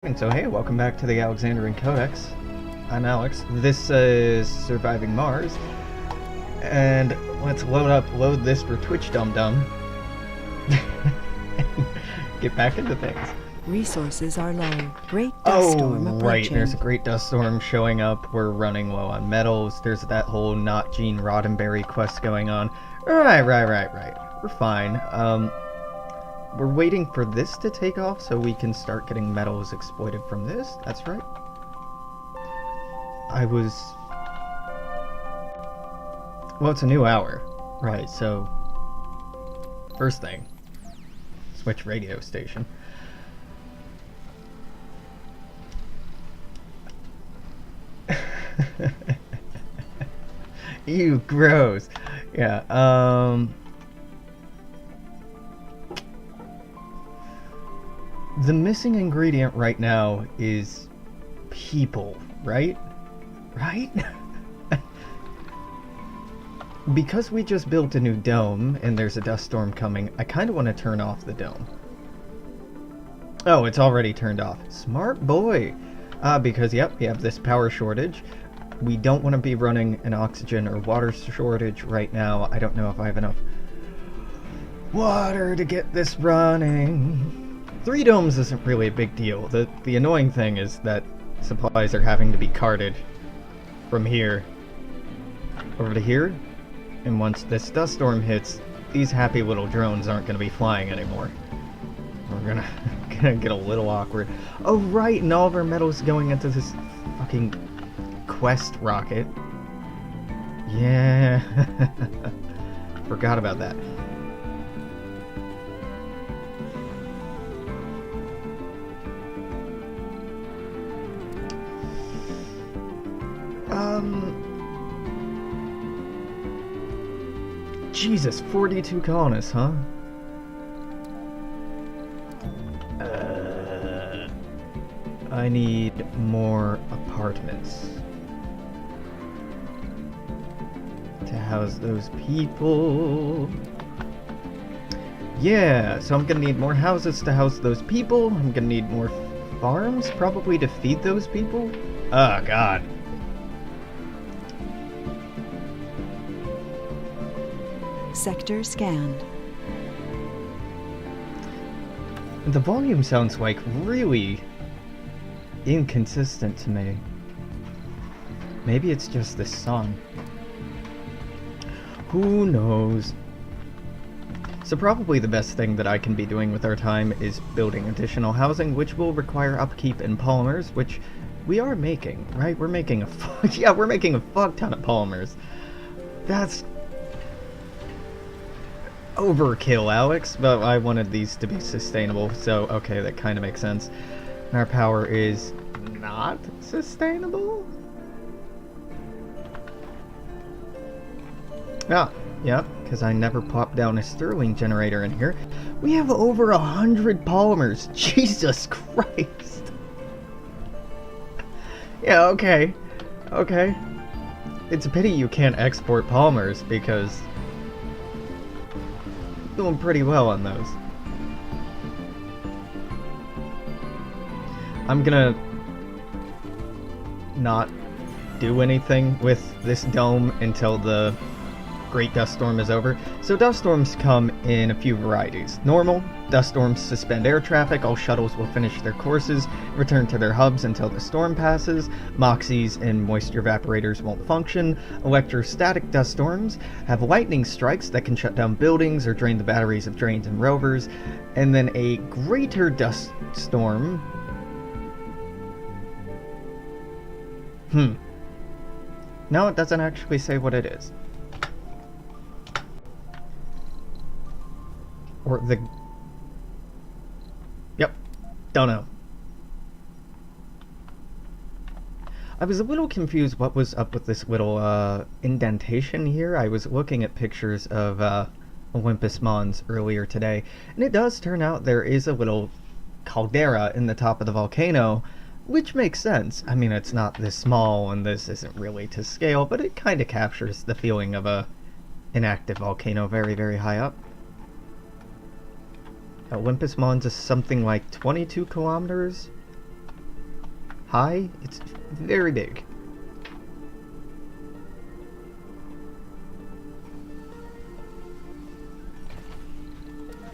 And so hey, welcome back to the Alexandrian Codex. I'm Alex. This is Surviving Mars. And let's load this for Twitch Dum Dum. Get back into things. Resources are low. Great dust storm approaching. Right, there's a great dust storm showing up. We're running low on metals. There's that whole not Gene Roddenberry quest going on. Right. We're fine. We're waiting for this to take off so we can start getting metals exploited from this. That's right. Well, it's a new hour. Right, so... First thing. Switch radio station. Ew, gross. Yeah, the missing ingredient right now is people, right? Right? Because we just built a new dome and there's a dust storm coming, I kind of want to turn off the dome. Oh, it's already turned off. Smart boy! Because, yep, we have this power shortage. We don't want to be running an oxygen or water shortage right now. I don't know if I have enough water to get this running. 3 domes isn't really a big deal. The annoying thing is that supplies are having to be carted from here over to here. And once this dust storm hits, these happy little drones aren't going to be flying anymore. We're gonna get a little awkward. Oh right, and all of our metals going into this fucking quest rocket. Yeah. Forgot about that. Jesus, 42 colonists, huh? I need more apartments to house those people. Yeah, so I'm gonna need more houses to house those people. I'm gonna need more farms, probably, to feed those people. Oh, God. Sector scanned. The volume sounds like really inconsistent to me. Maybe it's just this song. Who knows? So probably the best thing that I can be doing with our time is building additional housing, which will require upkeep in polymers, which we are making, right? We're making we're making a fuck ton of polymers. That's overkill, Alex, but I wanted these to be sustainable, so okay, that kind of makes sense. And our power is not sustainable? Ah, yeah, because I never popped down a Stirling generator in here. We have over 100 polymers. Jesus Christ. Yeah, okay. Okay. It's a pity you can't export polymers, because doing pretty well on those. I'm gonna not do anything with this dome until the Great Dust Storm is over. So dust storms come in a few varieties. Normal, dust storms suspend air traffic, all shuttles will finish their courses, return to their hubs until the storm passes, Moxies and moisture evaporators won't function. Electrostatic dust storms have lightning strikes that can shut down buildings or drain the batteries of trains and rovers. And then a greater dust storm... No, it doesn't actually say what it is. Or the... Yep. Don't know. I was a little confused what was up with this little indentation here. I was looking at pictures of Olympus Mons earlier today, and it does turn out there is a little caldera in the top of the volcano, which makes sense. I mean, it's not this small, and this isn't really to scale, but it kind of captures the feeling of an active volcano very, very high up. Olympus Mons is something like 22 kilometers high, it's very big.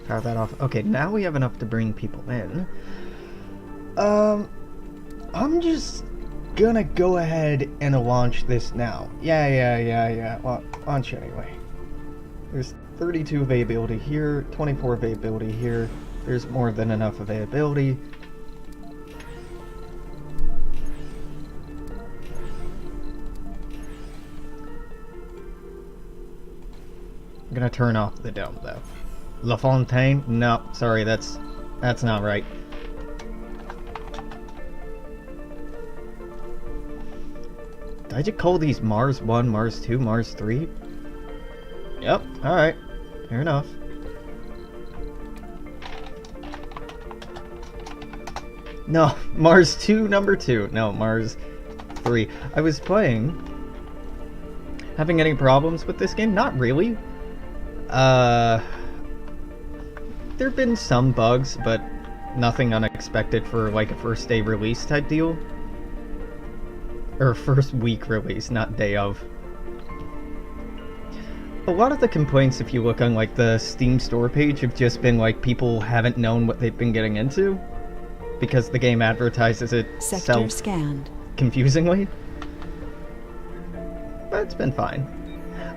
Power that off. Okay, now we have enough to bring people in. I'm just gonna go ahead and launch this now. Yeah. Well, launch anyway. There's 32 availability here, 24 availability here. There's more than enough availability. I'm gonna turn off the dome though. La Fontaine? No, sorry, that's not right. Did I just call these Mars 1, Mars 2, Mars 3? Yep, alright. Fair enough. No, Mars 2, number 2. No, Mars 3. I was playing. Having any problems with this game? Not really. There've been some bugs, but nothing unexpected for like a first day release type deal. Or first week release, not day of. A lot of the complaints, if you look on like the Steam store page, have just been like people haven't known what they've been getting into because the game advertises itself confusingly. But it's been fine.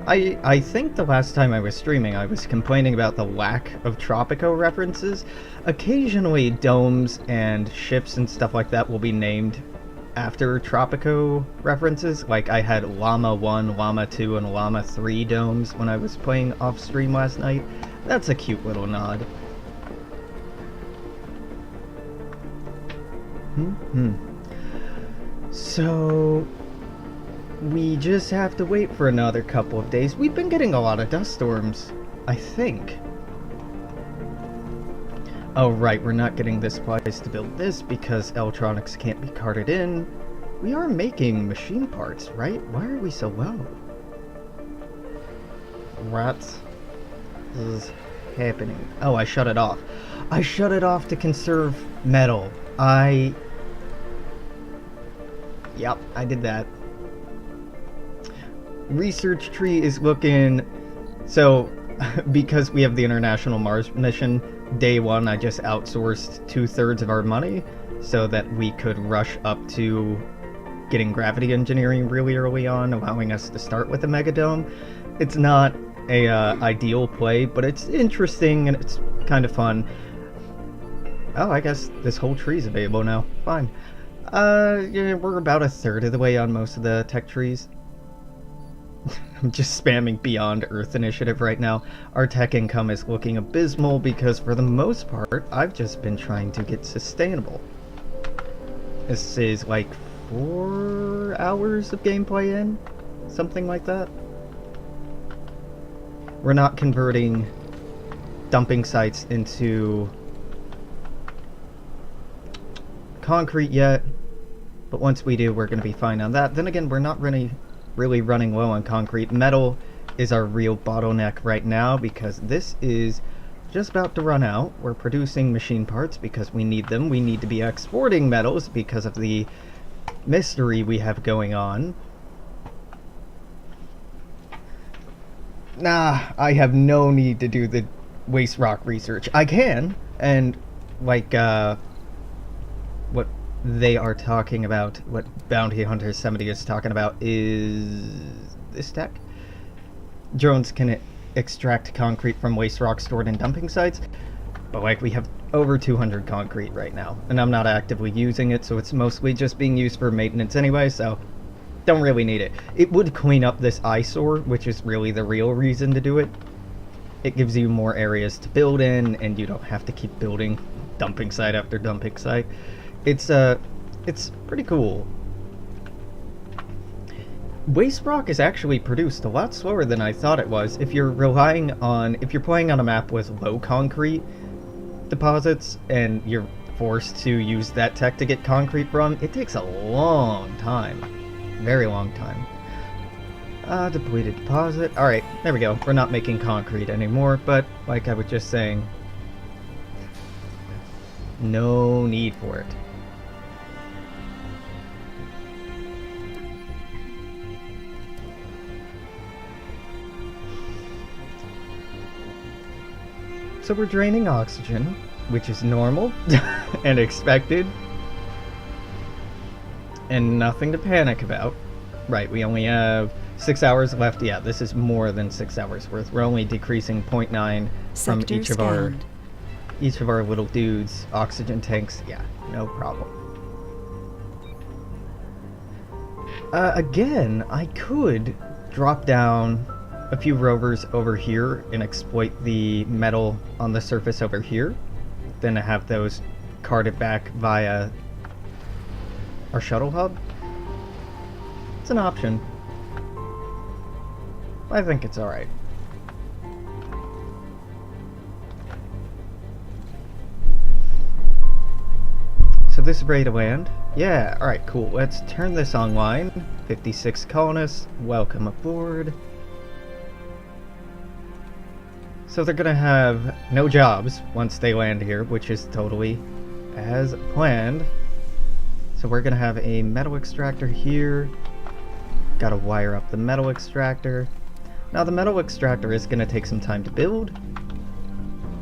I think the last time I was streaming, I was complaining about the lack of Tropico references. Occasionally, domes and ships and stuff like that will be named after Tropico references. Like, I had Llama 1, Llama 2, and Llama 3 domes when I was playing off-stream last night. That's a cute little nod. So we just have to wait for another couple of days. We've been getting a lot of dust storms, I think. Oh right, we're not getting the supplies to build this because electronics can't be carted in. We are making machine parts, right? Why are we so low? What is happening? Oh, I shut it off. I shut it off to conserve metal. Yep, I did that. Research tree is looking... So, because we have the International Mars mission, day one I just outsourced 2/3 of our money so that we could rush up to getting gravity engineering really early on, allowing us to start with a megadome. It's not a ideal play, but it's interesting and it's kind of fun. Oh, I guess this whole tree's available now. Fine. Yeah, we're about 1/3 of the way on most of the tech trees. I'm just spamming Beyond Earth Initiative right now. Our tech income is looking abysmal because for the most part, I've just been trying to get sustainable. This is like 4 hours of gameplay in? Something like that? We're not converting dumping sites into concrete yet, but once we do, we're going to be fine on that. Then again, we're not really running low on concrete. Metal is our real bottleneck right now because this is just about to run out. We're producing machine parts because we need them. We need to be exporting metals because of the mystery we have going on. Nah, I have no need to do the waste rock research. I can, and like what they are talking about, what Bounty Hunter 70 is talking about, is this tech. Drones can extract concrete from waste rock stored in dumping sites, but like we have over 200 concrete right now, and I'm not actively using it, so it's mostly just being used for maintenance anyway, so don't really need it. It would clean up this eyesore, which is really the real reason to do it. It gives you more areas to build in, and you don't have to keep building dumping site after dumping site. It's pretty cool. Waste rock is actually produced a lot slower than I thought it was. If you're playing on a map with low concrete deposits and you're forced to use that tech to get concrete from, it takes a long time. Very long time. Depleted deposit. Alright, there we go. We're not making concrete anymore, but like I was just saying, no need for it. So we're draining oxygen, which is normal and expected. And nothing to panic about. Right, we only have 6 hours left. Yeah, this is more than 6 hours worth. We're only decreasing 0.9 from each of our little dudes. Oxygen tanks, yeah, no problem. Again, I could drop down a few rovers over here and exploit the metal on the surface over here. Then I have those carted back via our shuttle hub. It's an option. I think it's alright. So this is ready to land? Yeah, alright, cool. Let's turn this online. 56 colonists, welcome aboard. So they're gonna have no jobs once they land here, which is totally as planned. So we're gonna have a metal extractor here. Gotta wire up the metal extractor. Now the metal extractor is gonna take some time to build,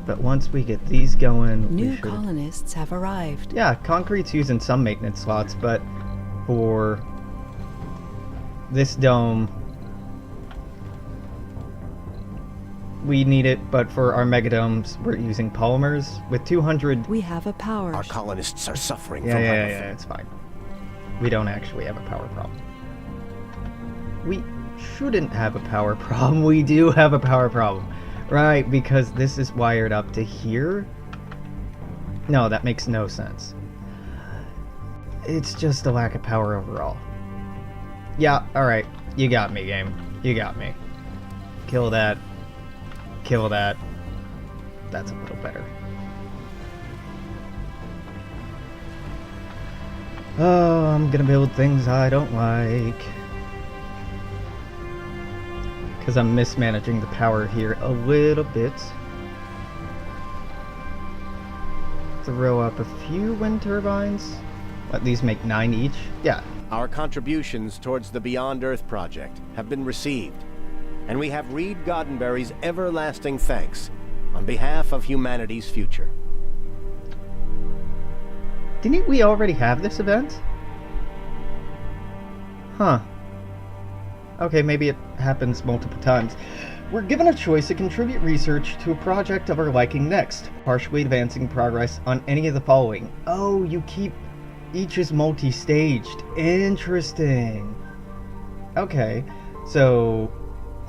but once we get these going, new colonists have arrived. Yeah, concrete's used in some maintenance slots, but for this dome, we need it, but for our megadomes, we're using polymers. With 200... We have a power... Our colonists are suffering from Yeah, it's fine. We don't actually have a power problem. We shouldn't have a power problem. We do have a power problem. Right, because this is wired up to here? No, that makes no sense. It's just a lack of power overall. Yeah, alright. You got me, game. You got me. Kill that. Kill that. That's a little better. Oh, I'm gonna build things I don't like. Because I'm mismanaging the power here a little bit. Throw up a few wind turbines. Let these make 9 each. Yeah. Our contributions towards the Beyond Earth project have been received, and we have Reed Goddenberry's everlasting thanks on behalf of humanity's future. Didn't we already have this event? Huh. Okay, maybe it happens multiple times. We're given a choice to contribute research to a project of our liking next, partially advancing progress on any of the following. Oh, you keep... Each is multi-staged. Interesting. Okay, so...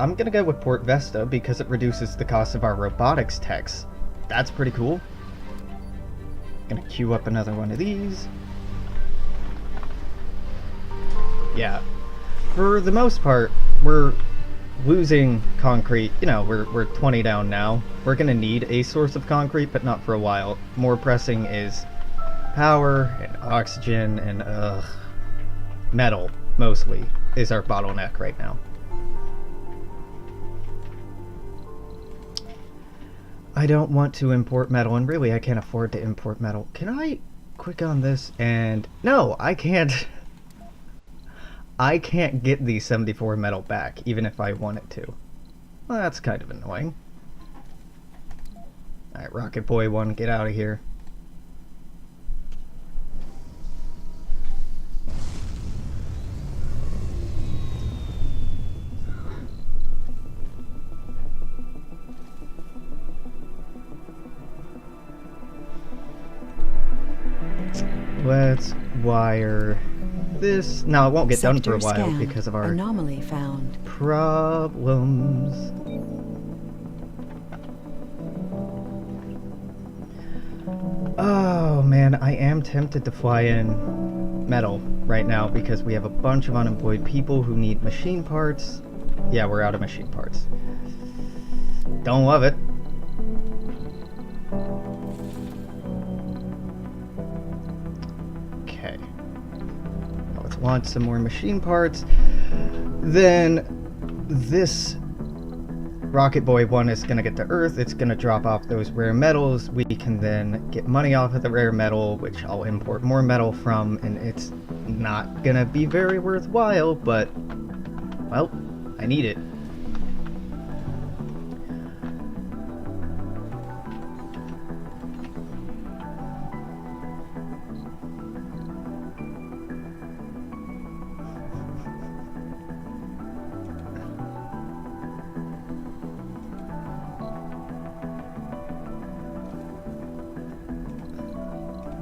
I'm gonna go with Port Vesta because it reduces the cost of our robotics techs. That's pretty cool. Gonna queue up another one of these. Yeah. For the most part, we're losing concrete. You know, we're 20 down now. We're gonna need a source of concrete, but not for a while. More pressing is power and oxygen and metal, mostly, is our bottleneck right now. I don't want to import metal, and really I can't afford to import metal. Can I click on this and... No, I can't. I can't get the 74 metal back, even if I wanted to. Well, that's kind of annoying. Alright, Rocket Boy 1, get out of here. Let's wire this. Now it won't get done for a while because of our anomaly found. Problems. Oh man, I am tempted to fly in metal right now because we have a bunch of unemployed people who need machine parts. Yeah, we're out of machine parts. Don't love it. Want some more machine parts. Then this Rocket Boy 1 is gonna get to Earth. It's gonna drop off those rare metals. We can then get money off of the rare metal, which I'll import more metal from, and it's not gonna be very worthwhile, but well, I need it.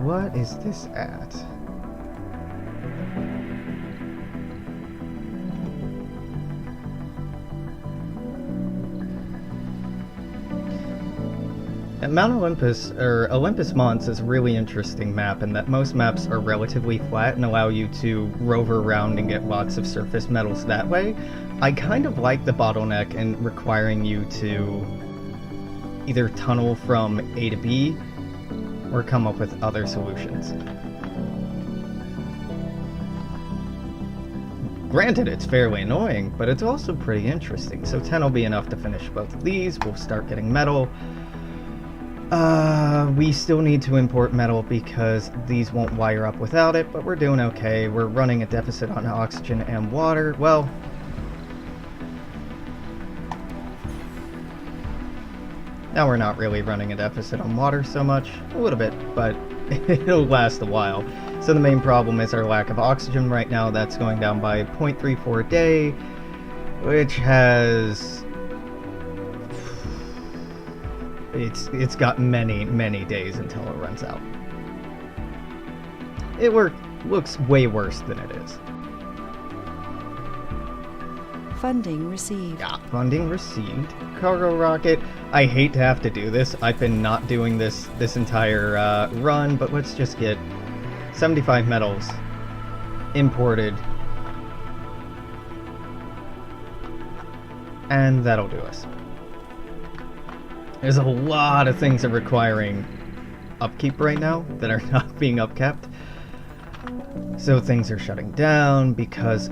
what is this at? Mount Olympus, or Olympus Mons, is a really interesting map in that most maps are relatively flat and allow you to rover around and get lots of surface metals that way. I kind of like the bottleneck in requiring you to either tunnel from A to B or come up with other solutions. Granted, it's fairly annoying, but it's also pretty interesting. So 10 will be enough to finish both of these. We'll start getting metal. We still need to import metal because these won't wire up without it, but we're doing okay. We're running a deficit on oxygen and water. Well, now we're not really running a deficit on water so much. A little bit, but it'll last a while. So the main problem is our lack of oxygen right now. That's going down by 0.34 a day, which has... It's got many days until it runs out. It looks way worse than it is. Funding received. Yeah, funding received. Cargo rocket. I hate to have to do this. I've been not doing this entire run, but let's just get 75 metals imported. And that'll do us. There's a lot of things that are requiring upkeep right now that are not being upkept. So things are shutting down because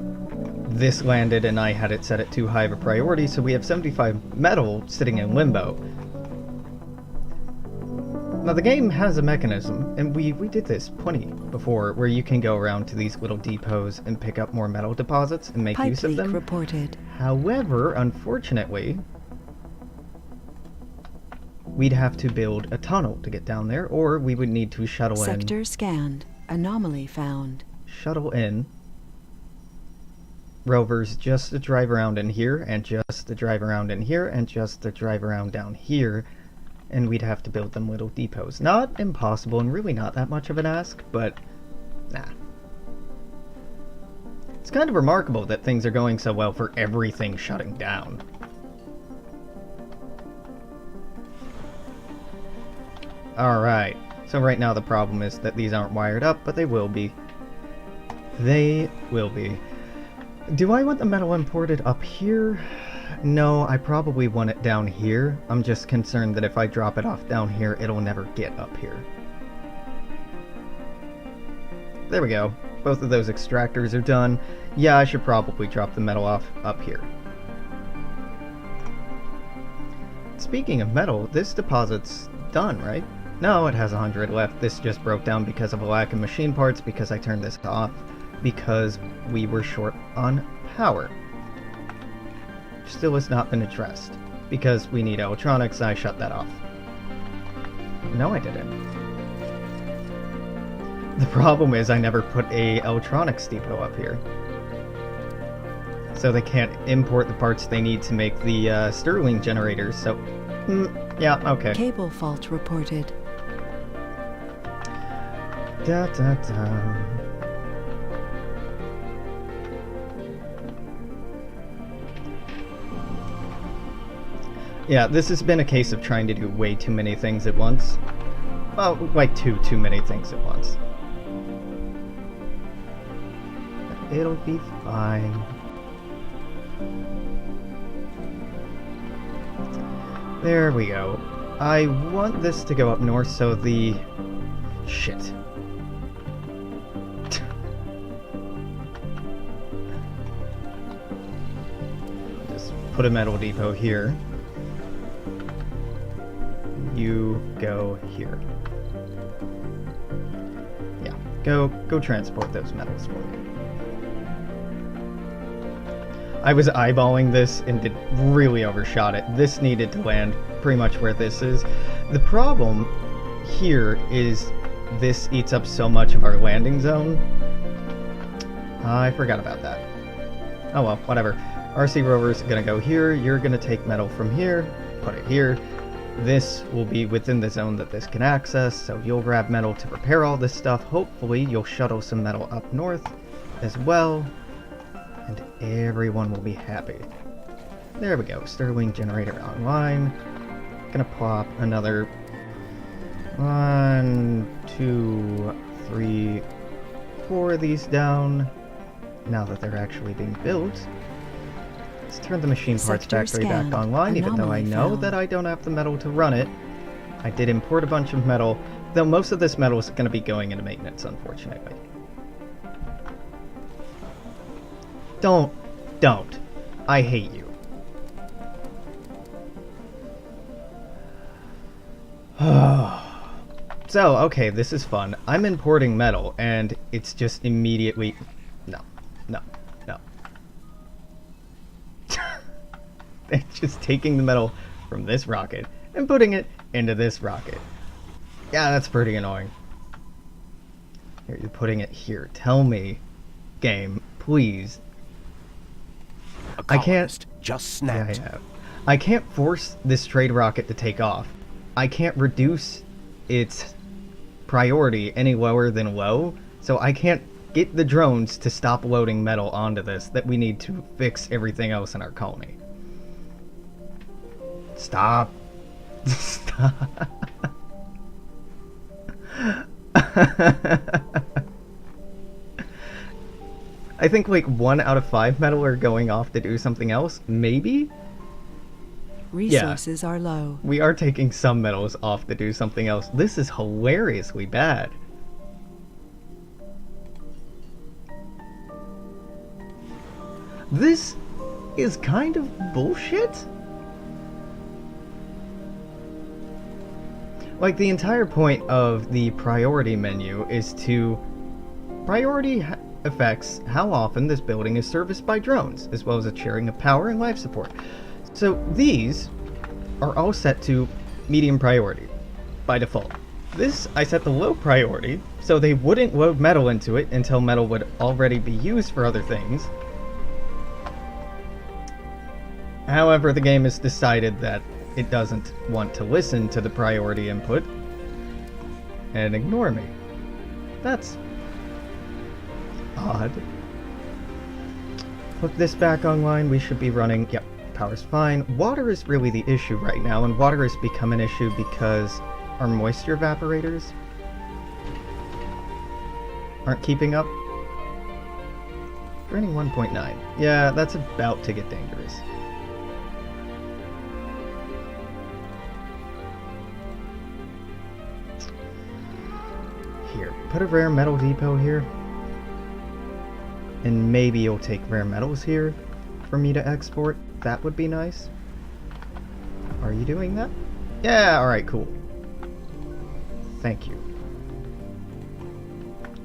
this landed and I had it set at too high of a priority, so we have 75 metal sitting in limbo. Now the game has a mechanism, and we did this plenty before, where you can go around to these little depots and pick up more metal deposits and make use of them. Pipe leak reported. However, unfortunately, we'd have to build a tunnel to get down there, or we would need to shuttle in. Sector scanned. Anomaly found. Shuttle in rovers just to drive around in here, and just to drive around in here, and just to drive around down here, and we'd have to build them little depots. Not impossible, and really not that much of an ask, but nah. It's kind of remarkable that things are going so well for everything shutting down. Alright, so right now the problem is that these aren't wired up, but they will be. They will be. Do I want the metal imported up here? No, I probably want it down here. I'm just concerned that if I drop it off down here, it'll never get up here. There we go. Both of those extractors are done. Yeah, I should probably drop the metal off up here. Speaking of metal, this deposit's done, right? No, it has 100 left. This just broke down because of a lack of machine parts, because I turned this off, because we were short on power. Still has not been addressed. Because we need electronics, I shut that off. No, I didn't. The problem is I never put a electronics depot up here. So they can't import the parts they need to make the Stirling generators, so... yeah, okay. Cable fault reported. Da da da. Yeah, this has been a case of trying to do way too many things at once. Well, like too many things at once. But it'll be fine. There we go. I want this to go up north so the... Shit. Just put a metal depot here. You go here. Yeah, go transport those metals for me. I was eyeballing this and really overshot it. This needed to land pretty much where this is. The problem here is this eats up so much of our landing zone. I forgot about that. Oh well, whatever. RC rover's gonna go here. You're gonna take metal from here, put it here. this will be within the zone that this can access, so you'll grab metal to repair all this stuff. Hopefully you'll shuttle some metal up north as well, and everyone will be happy. There we go, Sterling generator online. Gonna plop another 1, 2, 3, 4 of these down, now that they're actually being built. Let's turn the machine parts factory back online, even though I know that I don't have the metal to run it. I did import a bunch of metal, though most of this metal is going to be going into maintenance, unfortunately. Don't. I hate you. So, okay, this is fun. I'm importing metal, and it's just immediately... No. They're just taking the metal from this rocket and putting it into this rocket. Yeah, that's pretty annoying. Here, you're putting it here. Tell me, game, please. I can't just snapped. Yeah. I can't force this trade rocket to take off. I can't reduce its priority any lower than low, so I can't get the drones to stop loading metal onto this that we need to fix everything else in our colony. Stop. I think like 1 out of 5 metal are going off to do something else, maybe? Resources are low. We are taking some metals off to do something else. This is hilariously bad. This is kind of bullshit. Like, the entire point of the priority menu is to priority affects how often this building is serviced by drones, as well as a sharing of power and life support. So these are all set to medium priority by default. This I set to low priority, so they wouldn't load metal into it until metal would already be used for other things. However, the game has decided that it doesn't want to listen to the priority input and ignore me. That's odd. Put this back online, we should be running, yep, power's fine. Water is really the issue right now, and water has become an issue because our moisture evaporators aren't keeping up. Draining 1.9. Yeah, that's about to get dangerous. Here, put a rare metal depot here. And maybe you'll take rare metals here for me to export. That would be nice. Are you doing that? Yeah, alright, cool. Thank you.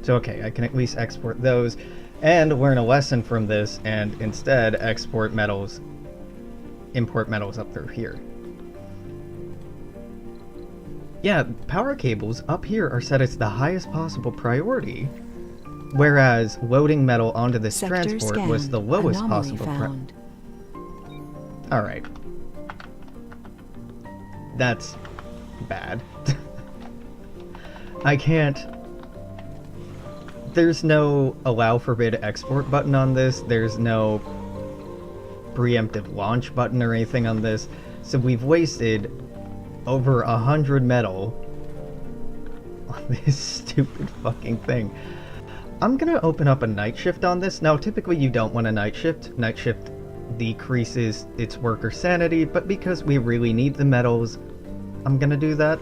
So okay, I can at least export those and learn a lesson from this and instead export metals, import metals up through here. Yeah, power cables up here are set as the highest possible priority, whereas loading metal onto this transport was the lowest possible priority. Alright. That's bad. I can't... There's no allow forbid export button on this, there's no preemptive launch button or anything on this, so we've wasted over 100 metal on this stupid fucking thing. I'm gonna open up a night shift on this. Now, typically you don't want a night shift. Night shift decreases its worker sanity, but because we really need the metals, I'm gonna do that.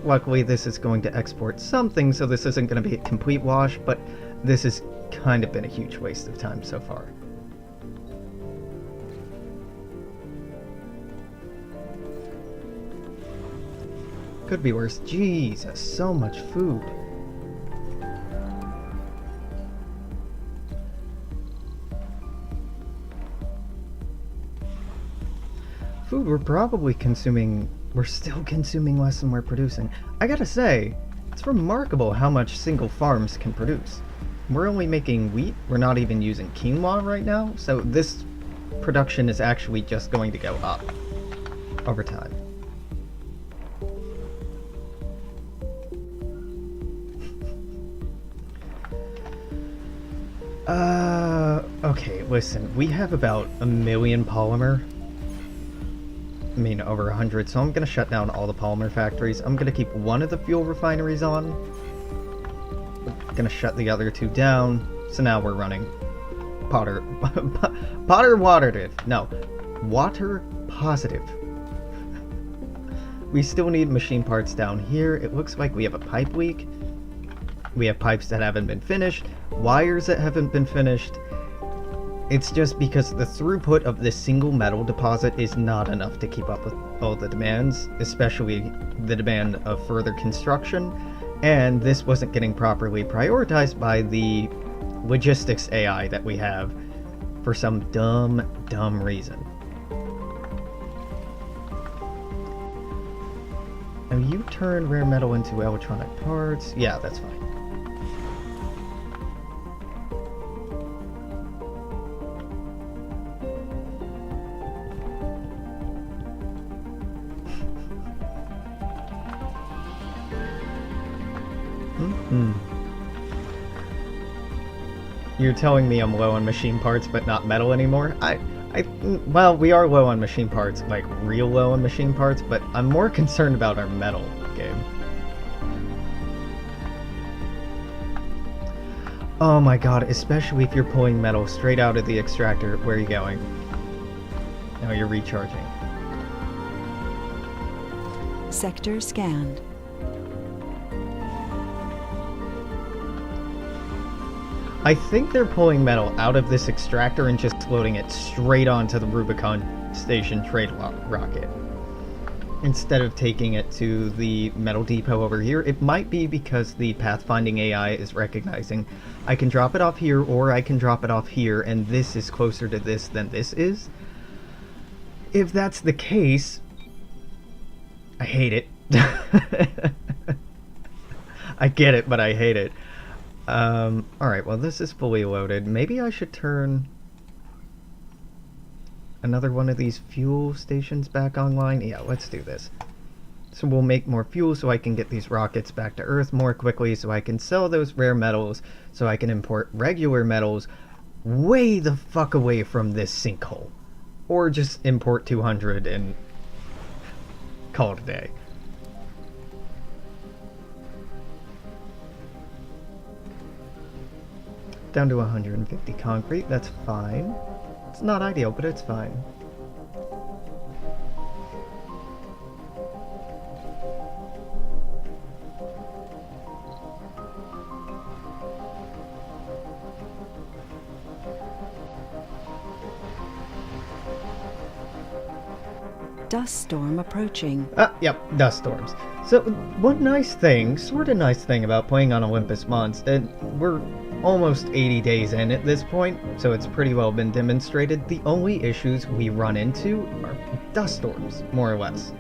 Luckily, this is going to export something, so this isn't gonna be a complete wash, but this has kind of been a huge waste of time so far. Could be worse. Jesus, so much food. Food we're probably consuming, we're still consuming less than we're producing. I gotta say, it's remarkable how much single farms can produce. We're only making wheat, we're not even using quinoa right now, so this production is actually just going to go up over time. Okay, listen, we have about 1 million polymer. I mean, over 100, so I'm gonna shut down all the polymer factories. I'm gonna keep one of the fuel refineries on. Gonna shut the other 2 down. So now we're running Potter water positive. We still need machine parts down here. It looks like we have a pipe leak. We have pipes that haven't been finished, wires that haven't been finished. It's just because the throughput of this single metal deposit is not enough to keep up with all the demands, especially the demand of further construction, and this wasn't getting properly prioritized by the logistics AI that we have for some dumb reason. Now you turn rare metal into electronic parts. Yeah, that's fine. You're telling me I'm low on machine parts but not metal anymore? Well, we are low on machine parts, like real low on machine parts, but I'm more concerned about our metal game. Oh my god, especially if you're pulling metal straight out of the extractor. Where are you going? Oh, you're recharging. Sector scanned. I think they're pulling metal out of this extractor and just loading it straight onto the Rubicon Station trade rocket. Instead of taking it to the metal depot over here. It might be because the pathfinding AI is recognizing I can drop it off here or I can drop it off here, and this is closer to this than this is. If that's the case, I hate it. I get it, but I hate it. Alright, well this is fully loaded. Maybe I should turn another one of these fuel stations back online. Yeah, let's do this. So we'll make more fuel so I can get these rockets back to Earth more quickly, so I can sell those rare metals, so I can import regular metals way the fuck away from this sinkhole. Or just import 200 and call it a day. Down to 150 concrete, that's fine. It's not ideal, but it's fine. Dust storm approaching. Yep, dust storms. So, one nice thing, sort of nice thing about playing on Olympus Mons, and we're almost 80 days in at this point, so it's pretty well been demonstrated. The only issues we run into are dust storms, more or less.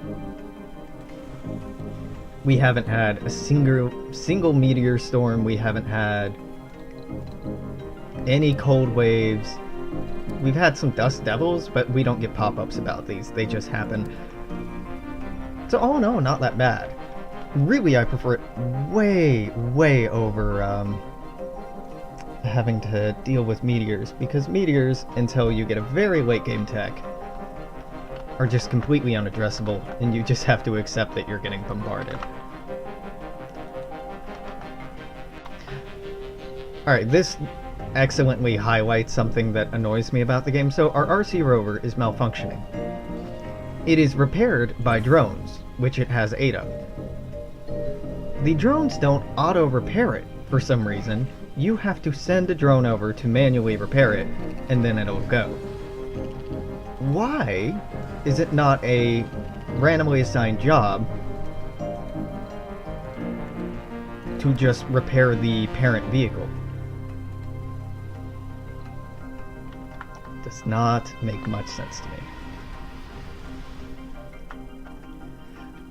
We haven't had a single meteor storm, we haven't had any cold waves. We've had some dust devils, but we don't get pop-ups about these, they just happen. So all in all, not that bad. Really, I prefer it way over having to deal with meteors, because meteors, until you get a very late game tech, are just completely unaddressable, and you just have to accept that you're getting bombarded. Alright, this excellently highlights something that annoys me about the game. So our RC rover is malfunctioning. It is repaired by drones, which it has 8 of. The drones don't auto-repair it for some reason. You have to send a drone over to manually repair it, and then it'll go. Why is it not a randomly assigned job to just repair the parent vehicle? Does not make much sense to me.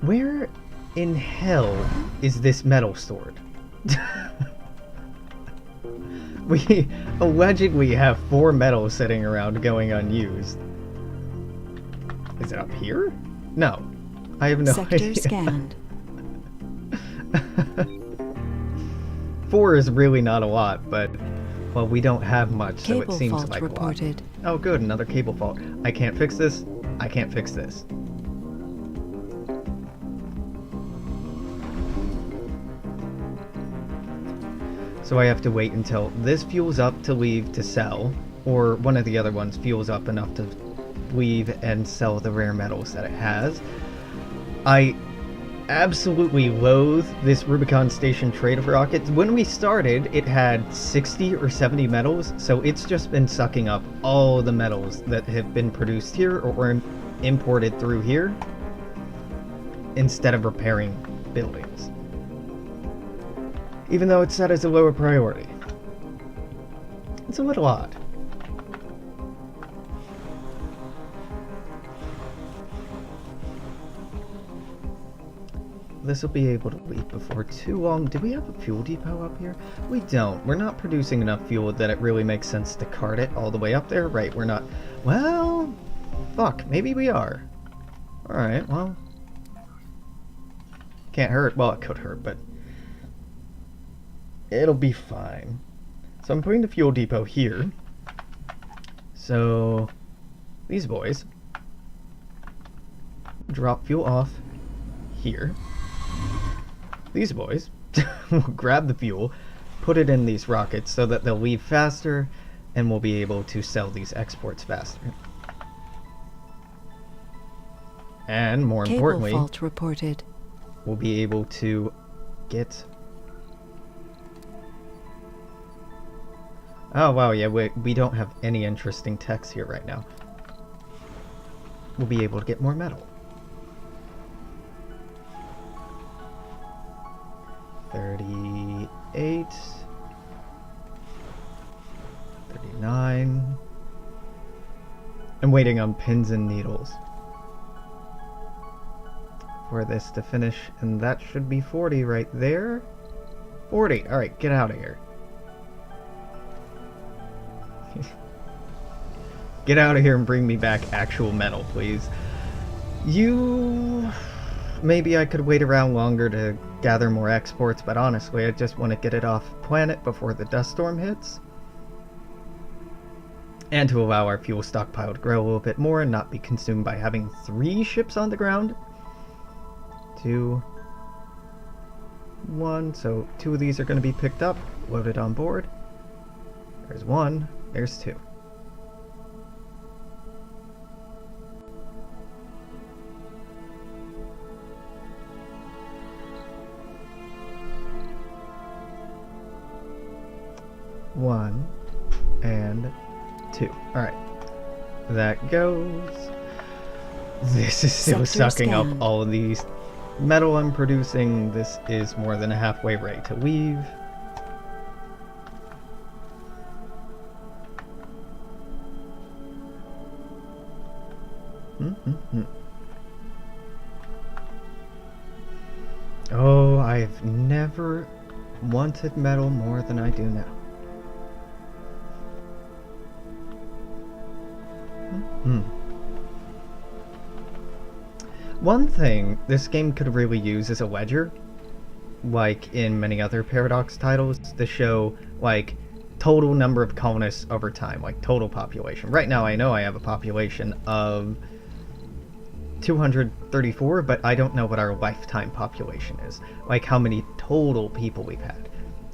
Where in hell is this metal stored? We allegedly have 4 metals sitting around going unused. Is it up here? No. I have no idea. Sector scanned. 4 is really not a lot, but Well, we don't have much, so it Cable seems fault like reported. a lot. Oh good, another cable fault. I can't fix this. I can't fix this. So I have to wait until this fuels up to leave to sell, or one of the other ones fuels up enough to leave and sell the rare metals that it has. I absolutely loathe this Rubicon Station trade of rockets. When we started, it had 60 or 70 metals, so it's just been sucking up all the metals that have been produced here or imported through here, instead of repairing buildings. Even though it's set as a lower priority. It's a little odd. This will be able to leave before too long. Do we have a fuel depot up here? We don't. We're not producing enough fuel that it really makes sense to cart it all the way up there. Right, we're not. Well, fuck, maybe we are. Alright, well. Can't hurt. Well, it could hurt, but it'll be fine. So I'm putting the fuel depot here. So these boys drop fuel off here. These boys will grab the fuel, put it in these rockets so that they'll leave faster, and we'll be able to sell these exports faster. And more importantly, Cable fault reported. We'll be able to get... Oh wow, yeah, we don't have any interesting techs here right now. We'll be able to get more metal. 38, 39. I'm waiting on pins and needles for this to finish, and that should be 40 right there. 40. All right, get out of here. Get out of here and bring me back actual metal, please. Maybe I could wait around longer to gather more exports, but honestly, I just want to get it off planet before the dust storm hits. And to allow our fuel stockpile to grow a little bit more and not be consumed by having 3 ships on the ground. 2, 1, so 2 of these are going to be picked up, loaded on board. There's 1, there's 2. One and 2. Alright. That goes. This is still Sector sucking up scanned. all of these metal I'm producing. This is more than halfway ready to leave. Oh, I've never wanted metal more than I do now. One thing this game could really use is a ledger, like in many other Paradox titles, to show like total number of colonists over time, like total population. Right now I know I have a population of 234, but I don't know what our lifetime population is. Like how many total people we've had,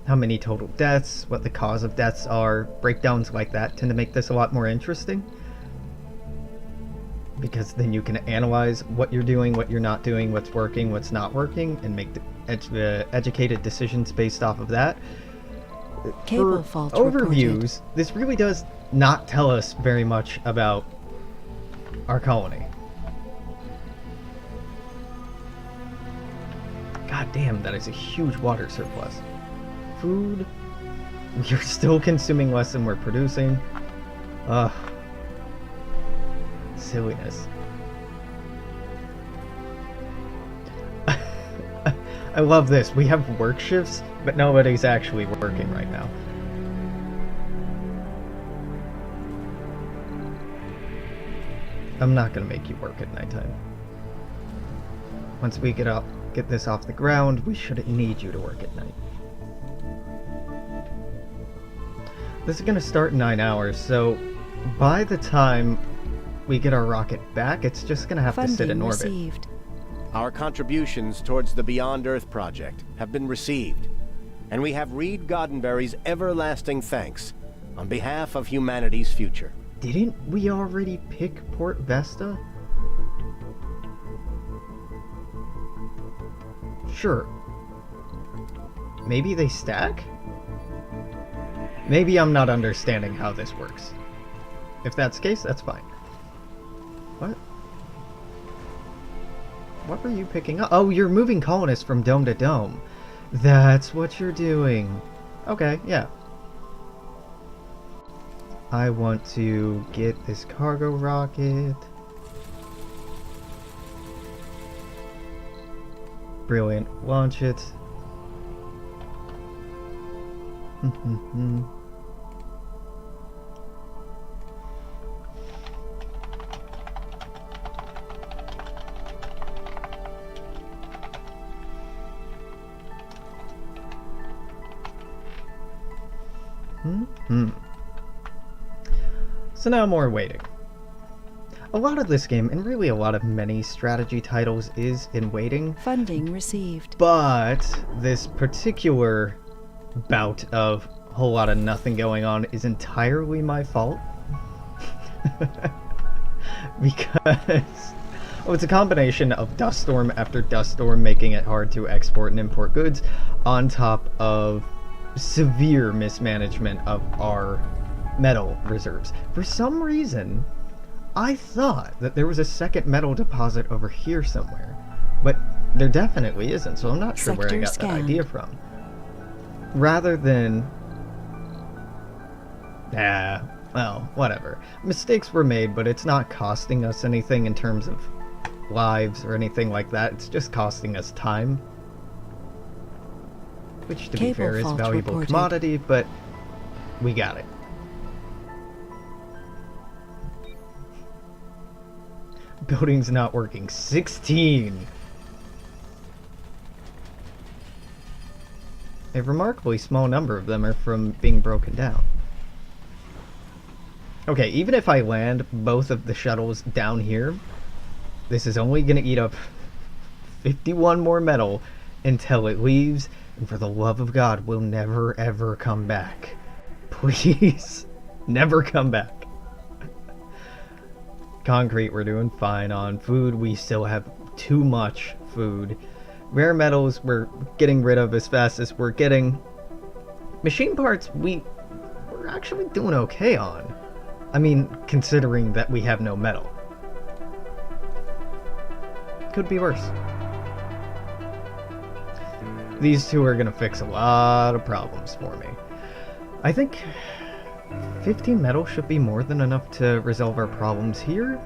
how many total deaths, what the cause of deaths are. Breakdowns like that tend to make this a lot more interesting, because then you can analyze what you're doing, what you're not doing, what's working, what's not working, and make educated decisions based off of that. Cable For fault overviews, this really does not tell us very much about our colony. God damn, that is a huge water surplus. Food, we're still consuming less than we're producing. Ugh. Silliness. I love this. We have work shifts, but nobody's actually working right now. I'm not gonna make you work at nighttime. Once we get this off the ground, we shouldn't need you to work at night. This is gonna start in 9 hours, so by the time we get our rocket back, it's just gonna have to sit in Funding orbit. received. Our contributions towards the Beyond Earth project have been received, and we have Reed Goddenberry's everlasting thanks on behalf of humanity's future. Didn't we already pick Port Vesta? Sure. Maybe they stack? Maybe I'm not understanding how this works. If that's the case, that's fine. What? What were you picking up? Oh, you're moving colonists from dome to dome. That's what you're doing. Okay, yeah. I want to get this cargo rocket. Brilliant. Launch it. So now more waiting. A lot of this game, and really a lot of many strategy titles, is in waiting. Funding received. But this particular bout of a whole lot of nothing going on is entirely my fault. Because it's a combination of dust storm after dust storm, making it hard to export and import goods, on top of severe mismanagement of our metal reserves. For some reason, I thought that there was a second metal deposit over here somewhere, but there definitely isn't, so I'm not sure where I got that idea from. Rather than... well, whatever. Mistakes were made, but it's not costing us anything in terms of lives or anything like that. It's just costing us time. Which, to be fair, is a valuable commodity, but we got it. Building's not working. 16! A remarkably small number of them are from being broken down. Okay, even if I land both of the shuttles down here, this is only going to eat up 51 more metal until it leaves, and for the love of God, will never ever come back. Please, never come back. Concrete, we're doing fine on. Food, we still have too much food. Rare metals, we're getting rid of as fast as we're getting. Machine parts, we're actually doing okay on. I mean, considering that we have no metal. Could be worse. These two are gonna fix a lot of problems for me. I think 15 metal should be more than enough to resolve our problems here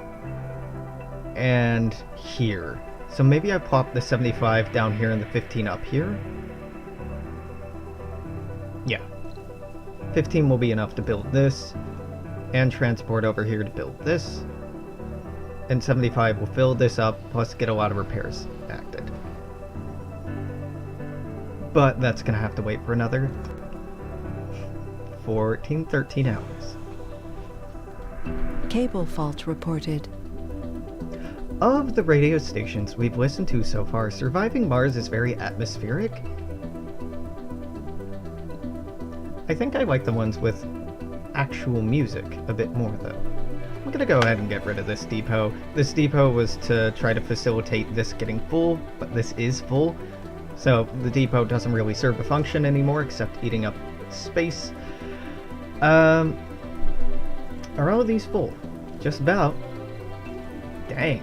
and here. So maybe I plop the 75 down here and the 15 up here. Yeah. 15 will be enough to build this and transport over here to build this. And 75 will fill this up, plus get a lot of repairs acted. But that's gonna have to wait for another 13 hours. Cable fault reported. Of the radio stations we've listened to so far, Surviving Mars is very atmospheric. I think I like the ones with actual music a bit more, though. I'm gonna go ahead and get rid of this depot. This depot was to try to facilitate this getting full, but this is full. So the depot doesn't really serve a function anymore except eating up space. Are all of these full? Just about. Dang.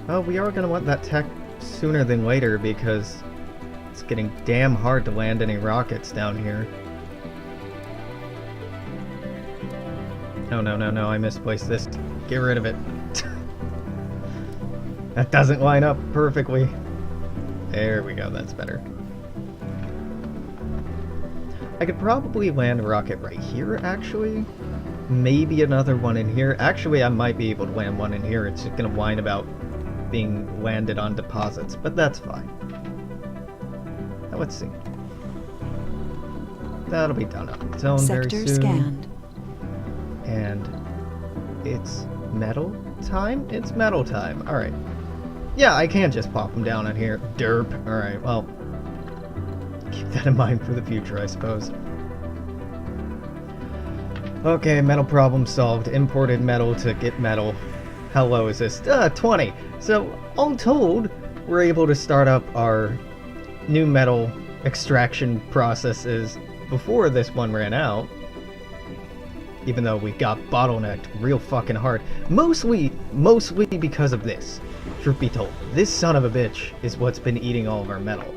Well, we are gonna want that tech sooner than later because it's getting damn hard to land any rockets down here. No, no, no, no, I misplaced this. Get rid of it. That doesn't line up perfectly. There we go, that's better. I could probably land a rocket right here, actually. Maybe another one in here. Actually, I might be able to land one in here. It's just gonna whine about being landed on deposits, but that's fine. let's see. That'll be done on its own very Sector soon. scanned. And it's metal time? It's metal time. Alright. Yeah, I can just pop them down in here. Derp. Alright, well. Keep that in mind for the future, I suppose. Okay, metal problem solved. Imported metal to get metal. How low is this? 20. So, all told, we're able to start up our new metal extraction processes before this one ran out. Even though we got bottlenecked real fucking hard. Mostly because of this. Truth be told. This son of a bitch is what's been eating all of our metal.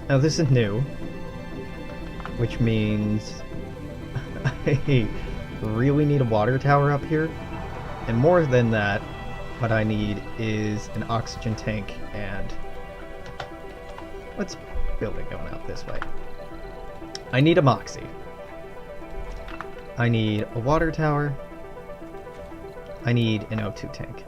Now this is new. Which means I really need a water tower up here. And more than that, what I need is an oxygen tank and... Let's build it going out this way. I need a Moxie. I need a water tower. I need an O2 tank.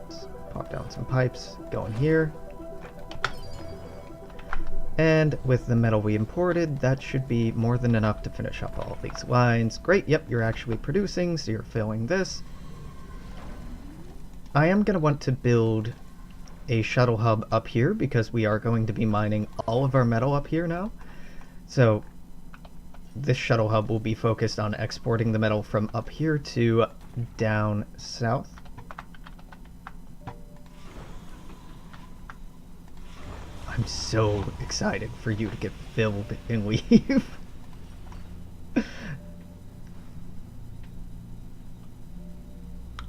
Let's pop down some pipes, go in here. And with the metal we imported, that should be more than enough to finish up all of these lines. Great, yep, you're actually producing, so you're filling this. I am going to want to build a shuttle hub up here because we are going to be mining all of our metal up here now. So this shuttle hub will be focused on exporting the metal from up here to down south. I'm so excited for you to get filled and leave.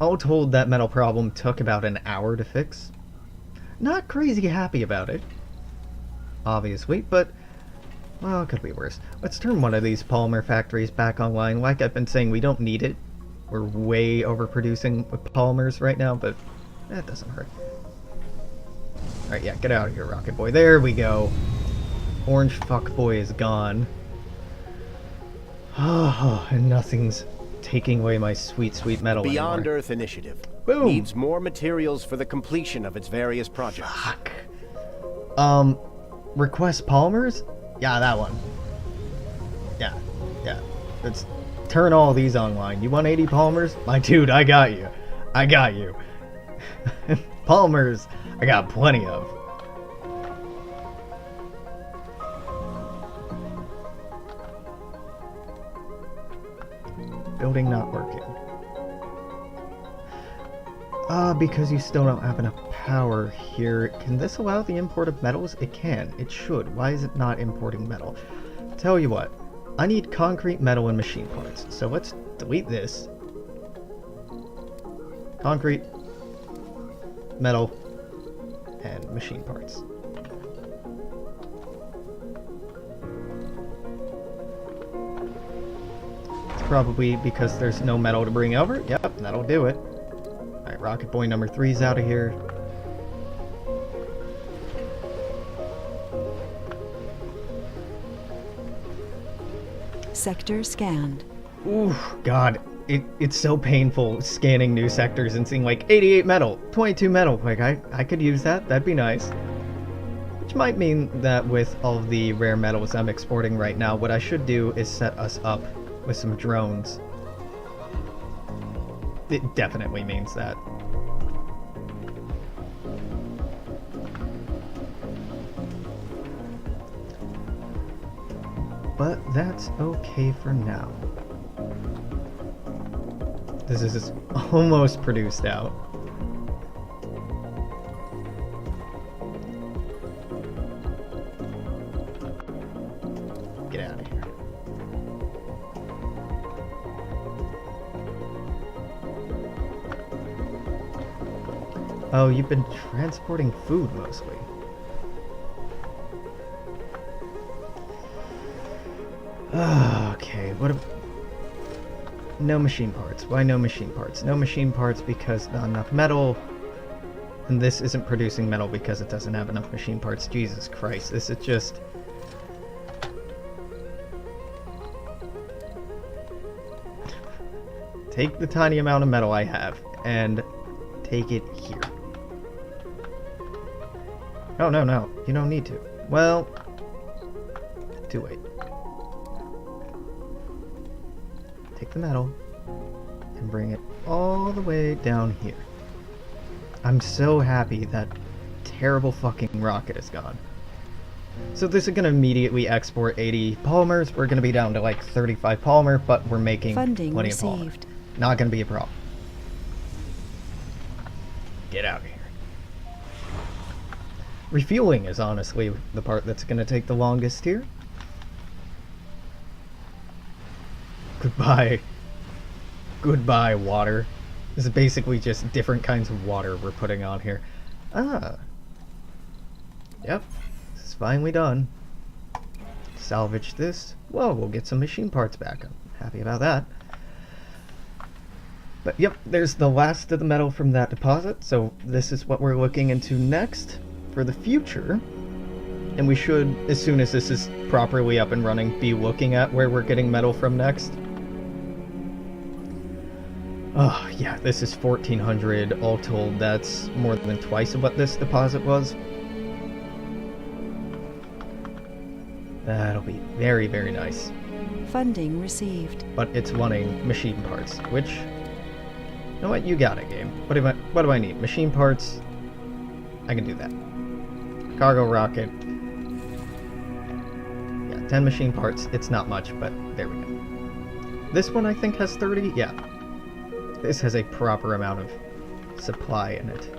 All told, that metal problem took about an hour to fix. Not crazy happy about it, obviously, but, well, it could be worse. Let's turn one of these polymer factories back online. Like I've been saying, we don't need it. We're way overproducing with polymers right now, but that doesn't hurt. Alright, yeah, get out of here, Rocket Boy. There we go. Orange fuckboy is gone. Oh, and nothing's taking away my sweet, sweet metal Beyond anymore. Earth Initiative. Boom. Needs more materials for the completion of its various projects. Fuck. Request polymers? Yeah, that one. Yeah. Let's turn all these online. You want 80 polymers? My dude, I got you. Polymers, I got plenty of. Building not working. Because you still don't have enough power here. Can this allow the import of metals? It can. It should. Why is it not importing metal? Tell you what. I need concrete, metal, and machine parts. So let's delete this. Concrete, metal, and machine parts. It's probably because there's no metal to bring over. Yep, that'll do it. Alright, Rocket Boy number 3's out of here. Sector scanned. Ooh, God. It's so painful scanning new sectors and seeing like 88 metal, 22 metal. Like, I could use that. That'd be nice. Which might mean that with all of the rare metals I'm exporting right now, what I should do is set us up with some drones. It definitely means that. But that's okay for now. This is almost produced out. Get out of here. Oh, you've been transporting food mostly. Okay, what no machine parts. Why no machine parts? No machine parts because not enough metal. And this isn't producing metal because it doesn't have enough machine parts. Jesus Christ, this is just... take the tiny amount of metal I have and take it here. Oh, no, no. You don't need to. Well, too late. Take the metal and bring it all the way down here. I'm so happy that terrible fucking rocket is gone. So this is going to immediately export 80 polymers. We're going to be down to like 35 polymer, but we're making Funding plenty received. of polymer. Not going to be a problem. Get out of here. Refueling is honestly the part that's going to take the longest here. Goodbye. Goodbye, water. This is basically just different kinds of water we're putting on here. Ah. Yep. This is finally done. Salvage this. Whoa, we'll get some machine parts back. I'm happy about that. But yep, there's the last of the metal from that deposit. So this is what we're looking into next for the future. And we should, as soon as this is properly up and running, be looking at where we're getting metal from next. Oh, yeah, this is 1,400 all told. That's more than twice of what this deposit was. That'll be very, very nice. Funding received. But it's wanting machine parts, which... You know what? You got it, game. What do I need? Machine parts? I can do that. Cargo rocket. Yeah, 10 machine parts. It's not much, but there we go. This one I think has 30? Yeah. This has a proper amount of supply in it.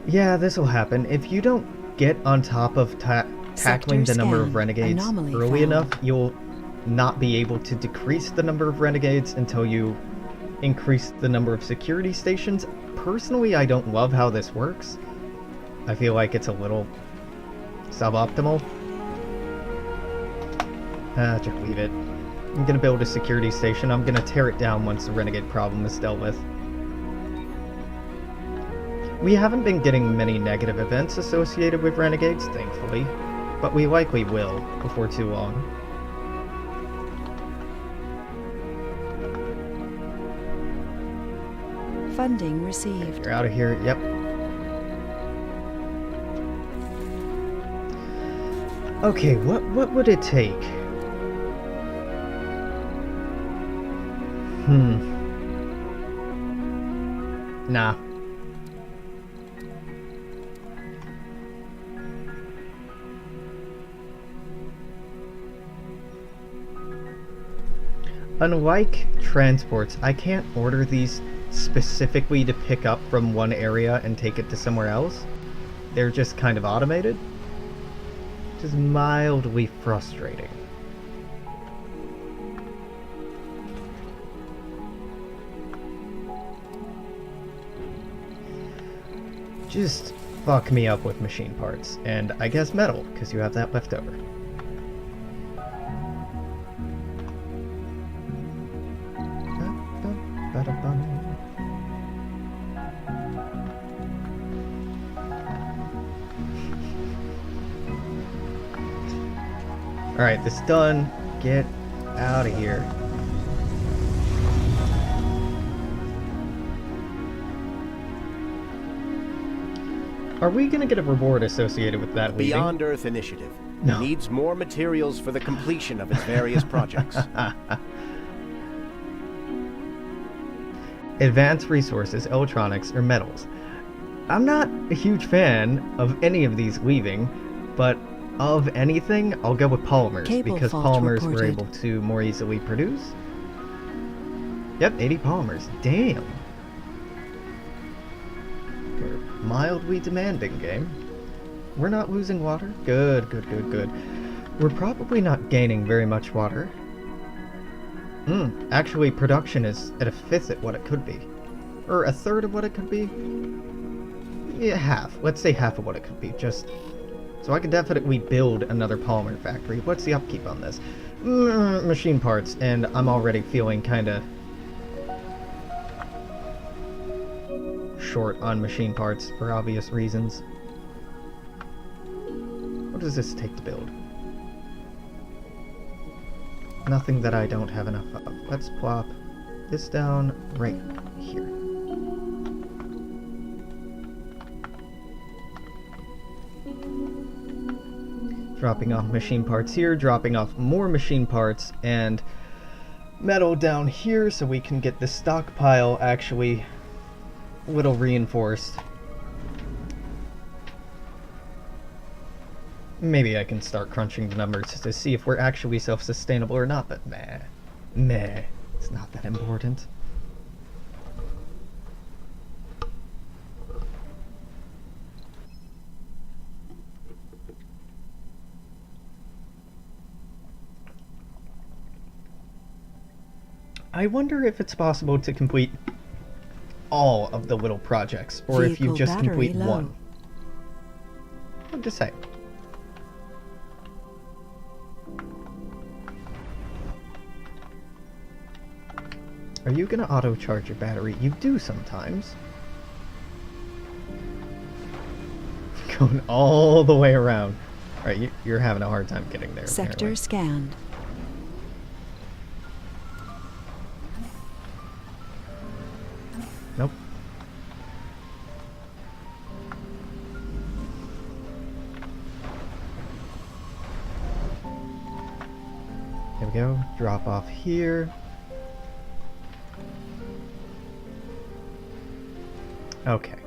Yeah, this will happen. If you don't get on top of tackling the number of renegades early enough, you'll not be able to decrease the number of renegades until you increase the number of security stations. Personally, I don't love how this works. I feel like it's a little suboptimal. Just leave it. I'm gonna build a security station. I'm gonna tear it down once the renegade problem is dealt with. We haven't been getting many negative events associated with renegades, thankfully, but we likely will before too long. Funding received. You're out of here. Yep. Okay, what would it take? Nah. Unlike transports, I can't order these specifically to pick up from one area and take it to somewhere else. They're just kind of automated, which is mildly frustrating. Just fuck me up with machine parts, and I guess metal, because you have that left over. Alright, this done. Get out of here. Are we gonna get a reward associated with that leaving? Beyond Earth Initiative No. needs more materials for the completion of its various projects. Advanced resources, electronics, or metals. I'm not a huge fan of any of these leaving, but of anything, I'll go with polymers, Cable because fault polymers we're reported. able to more easily produce. Yep, 80 polymers. Damn. We're mildly demanding, game. We're not losing water. Good, good, good, good. We're probably not gaining very much water. Actually, production is at a fifth at what it could be. Or a third of what it could be. Yeah, half. Let's say half of what it could be, just... So I could definitely build another polymer factory. What's the upkeep on this? Machine parts, and I'm already feeling kinda... short on machine parts for obvious reasons. What does this take to build? Nothing that I don't have enough of. Let's plop this down right here. Dropping off machine parts here, dropping off more machine parts, and metal down here so we can get the stockpile actually a little reinforced. Maybe I can start crunching the numbers to see if we're actually self-sustainable or not, but meh, it's not that important. I wonder if it's possible to complete all of the little projects, or if you just complete one. Hard to say. Are you gonna auto-charge your battery? You do sometimes. Going all the way around. Alright, you're having a hard time getting there. Sector apparently. scanned. Nope. There we go. Drop off here. Okay.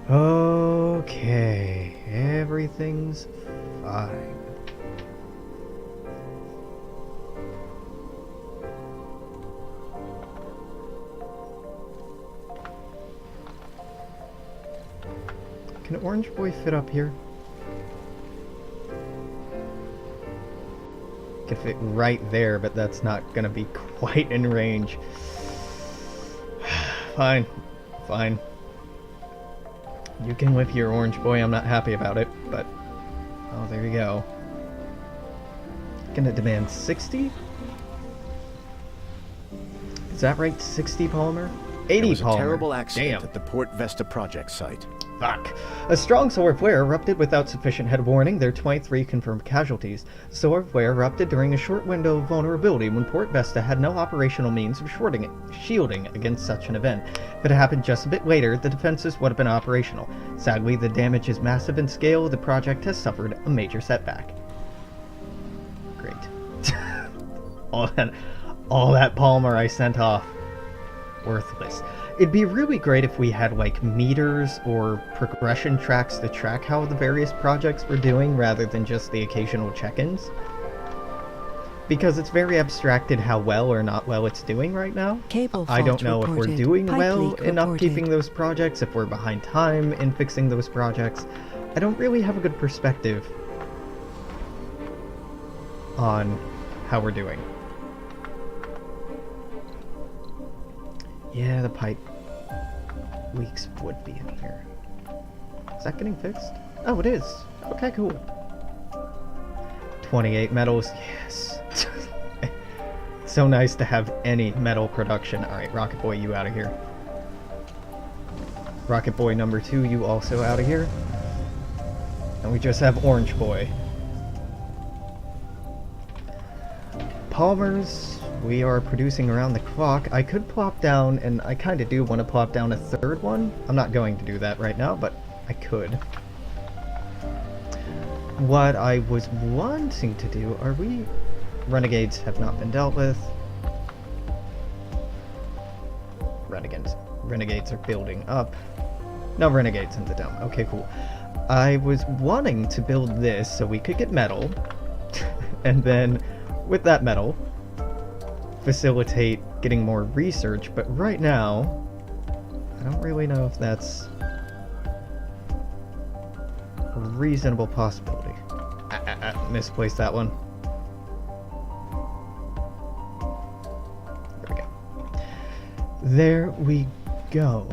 Okay. Everything's fine. Can Orange Boy fit up here? Could fit right there, but that's not gonna be quite in range. Fine. Fine. You can live here, Orange Boy. I'm not happy about it, but... Oh, there you go. Gonna demand 60? Is that right? 60 polymer? 80 There was polymer. a terrible accident Damn. at the Port Vesta project site. Fuck. A strong solar flare erupted without sufficient head warning. There are 23 confirmed casualties. The solar flare erupted during a short window of vulnerability when Port Vesta had no operational means of shielding against such an event. If it had happened just a bit later, the defenses would have been operational. Sadly, the damage is massive in scale. The project has suffered a major setback. Great. all that polymer I sent off. Worthless. It'd be really great if we had like meters or progression tracks to track how the various projects were doing rather than just the occasional check-ins. Because it's very abstracted how well or not well it's doing right now. Cable I don't fault know if we're reported. doing Pipe well leak in reported. upkeeping those projects, if we're behind time in fixing those projects. I don't really have a good perspective on how we're doing. Yeah, the pipe leaks would be in here. Is that getting fixed? Oh, it is. Okay, cool. 28 metals. Yes. So nice to have any metal production. Alright, Rocket Boy, you out of here. Rocket Boy number 2, you also out of here. And we just have Orange Boy. Polymers, we are producing around the clock. I could plop down, and I kind of do want to plop down a third one. I'm not going to do that right now, but I could. What I was wanting to do, are we... Renegades have not been dealt with. Renegades are building up. No Renegades in the dome. Okay, cool. I was wanting to build this so we could get metal, and then with that metal, facilitate getting more research, but right now, I don't really know if that's a reasonable possibility. Misplaced that one. There we go.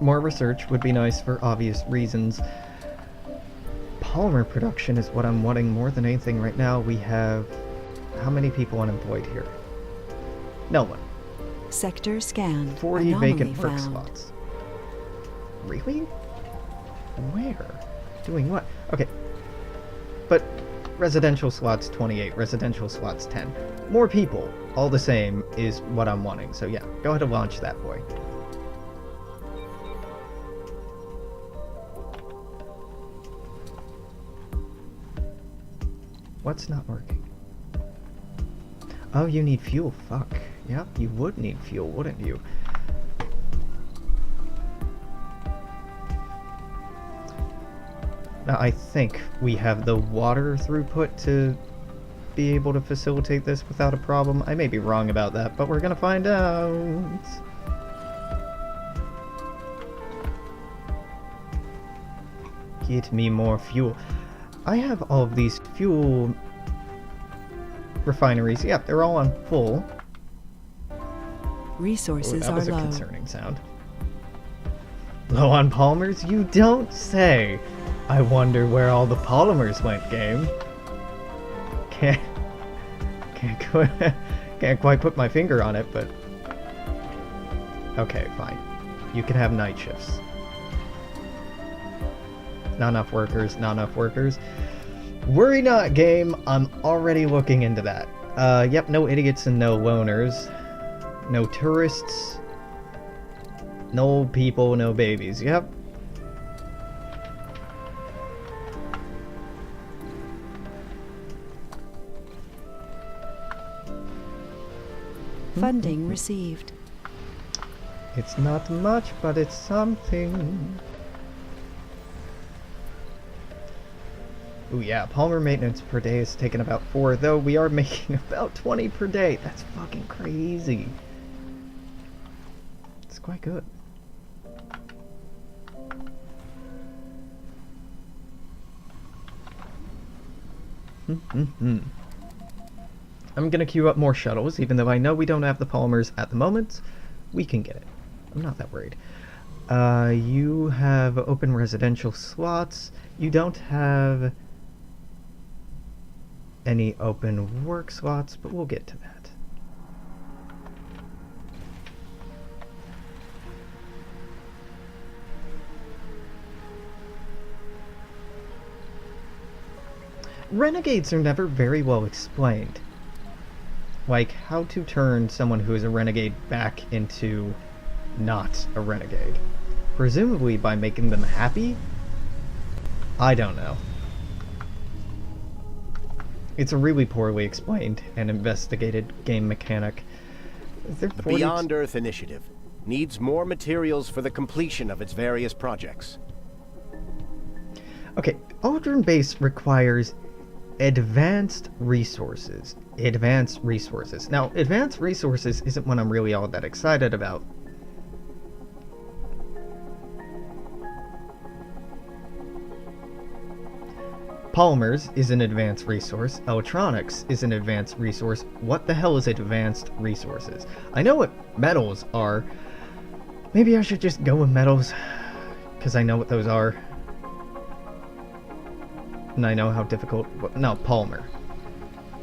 More research would be nice for obvious reasons. Polymer production is what I'm wanting more than anything right now. We have... how many people unemployed here? No one. Sector scanned. 40 Anomaly vacant work found. slots. Really? Where? Doing what? Okay. But residential slots 28, residential slots 10. More people, all the same, is what I'm wanting. So yeah, go ahead and launch that boy. What's not working? Oh, you need fuel. Fuck. Yep, you would need fuel, wouldn't you? Now, I think we have the water throughput to be able to facilitate this without a problem. I may be wrong about that, but we're gonna find out. Get me more fuel. I have all of these fuel refineries. Yep, they're all on full. Resources That are was a low. concerning sound. Low on polymers? You don't say. I wonder where all the polymers went, game. Can't quite put my finger on it, but okay, fine. You can have night shifts. Not enough workers, not enough workers. Worry not, game. I'm already looking into that. Yep, no idiots and no loners. No tourists. No old people, no babies. Yep. Funding received. It's not much, but it's something. Ooh yeah, polymer maintenance per day is taking about 4, though we are making about 20 per day. That's fucking crazy. It's quite good. I'm gonna queue up more shuttles, even though I know we don't have the polymers at the moment. We can get it. I'm not that worried. You have open residential slots. You don't have any open work slots, but we'll get to that. Renegades are never very well explained. Like, how to turn someone who is a renegade back into not a renegade. Presumably by making them happy? I don't know. It's a really poorly explained and investigated game mechanic. The Beyond Earth Initiative needs more materials for the completion of its various projects. Okay, Aldrin Base requires advanced resources. Advanced resources. Now, advanced resources isn't what I'm really all that excited about. Polymers is an advanced resource. Electronics is an advanced resource. What the hell is advanced resources? I know what metals are. Maybe I should just go with metals, because I know what those are. And I know how difficult... No, polymer.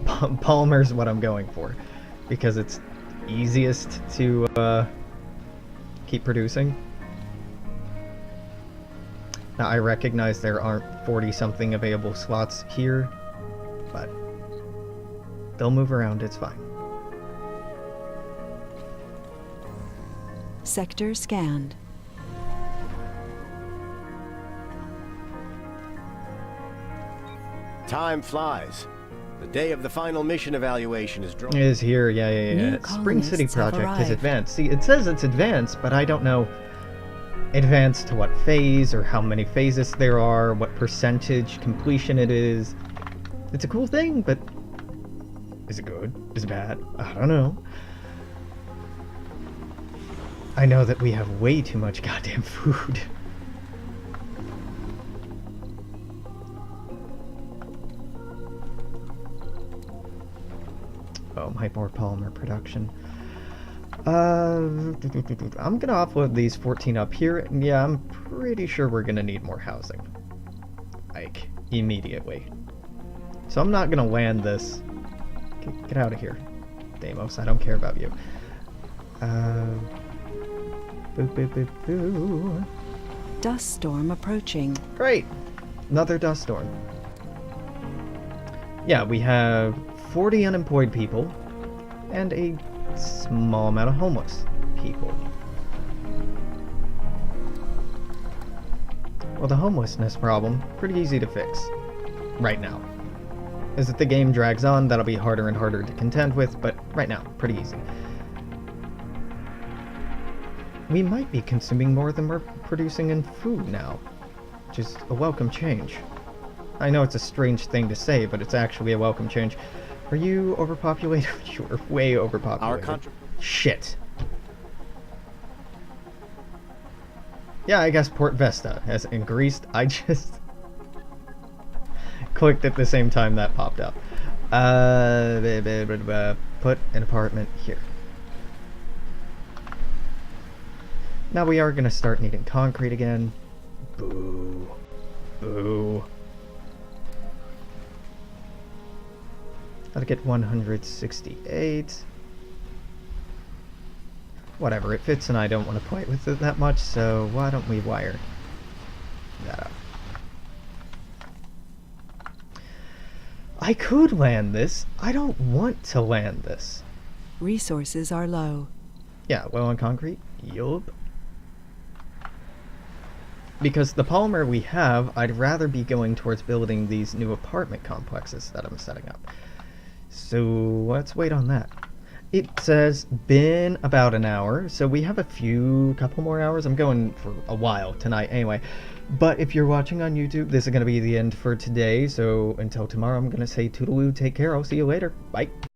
Polymer is what I'm going for, because it's easiest to keep producing. Now, I recognize there aren't 40-something available slots here, but they'll move around, it's fine. Sector scanned. Time flies. The day of the final mission evaluation is drawing. It is here, yeah. New Spring City colonists have project is arrived. advanced. See, it says it's advanced, but I don't know advanced to what phase, or how many phases there are, what percentage completion it is. It's a cool thing, but is it good? Is it bad? I don't know. I know that we have way too much goddamn food. Oh, my more polymer production. I'm gonna offload these 14 up here, and yeah, I'm pretty sure we're gonna need more housing. Like, immediately. So I'm not gonna land this. Get out of here. Deimos, I don't care about you. Boo, boo, boo, boo. Dust storm approaching. Great! Another dust storm. Yeah, we have 40 unemployed people and a small amount of homeless people. Well, the homelessness problem, pretty easy to fix. Right now. As if the game drags on, that'll be harder and harder to contend with, but right now, pretty easy. We might be consuming more than we're producing in food now, which is a welcome change. I know it's a strange thing to say, but it's actually a welcome change. Are you overpopulated? You're way overpopulated. Shit. Yeah, I guess Port Vesta has increased. I just clicked at the same time that popped up. Put an apartment here. Now we are going to start needing concrete again. Boo. Boo. Gotta get 168. Whatever, it fits and I don't want to play with it that much, so why don't we wire that up? I could land this. I don't want to land this. Resources are low. Yeah, well on concrete? Yup. Because the polymer we have, I'd rather be going towards building these new apartment complexes that I'm setting up. So let's wait on that. It says been about an hour, so we have a couple more hours. I'm going for a while tonight anyway. But if you're watching on YouTube, this is going to be the end for today. So until tomorrow, I'm going to say toodaloo, take care, I'll see you later. Bye.